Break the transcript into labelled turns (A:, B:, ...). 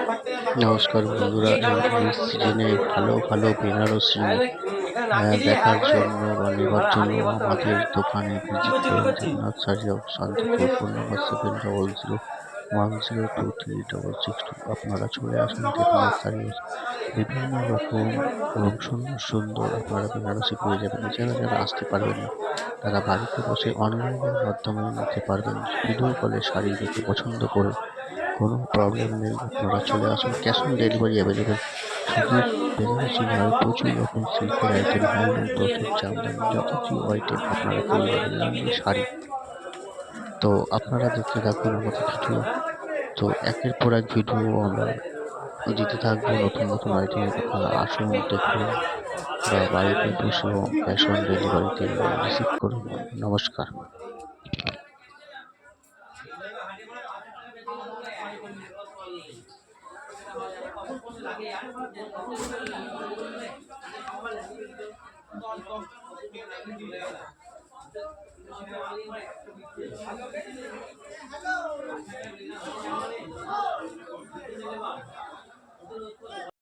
A: নমস্কার বন্ধুরা, এই সিজনে ভালো ভালো বেনারসি দেখার জন্য বা নেবার জন্য আমাদের দোকানে ভিজিট করুন। দেবনাথ শাড়ি হাউস, শান্তিপুর, ফোন নম্বর 700102362662। আপনারা চলে আসুন দেবনাথ শাড়ি হাউস। বিভিন্ন রকম এবং সুন্দর সুন্দর আপনারা বেনারসি পেয়ে যাবেন। এছাড়া যারা আসতে পারবেন না, তারা বাড়িতে বসে অনলাইনের মাধ্যমে নিতে পারবেন। ভিডিও কলে শাড়ি দেখে পছন্দ করে কোনো প্রবলেম নেই, আপনারা চলে আসুন। Cash on delivery available. শুধু বেনারসি নয়, প্রচুর রকম সিল্কের আইটেম, হ্যান্ডলুম, তসর, জামদানি, যাবতীয় আইটেম আপনারা পেয়ে যাবেন, মেনলি শাড়ি। তো আপনারা দেখতে থাকুন আমাদের ভিডিও। তো একের পর এক ভিডিও আমরা দিতে থাকবো, নতুন নতুন আইটেম। আপনারা আসুন, দেখুন, বা বাড়িতে বসেও ক্যাশ অন ডেলিভারিতে রিসিভ করুন। নমস্কার।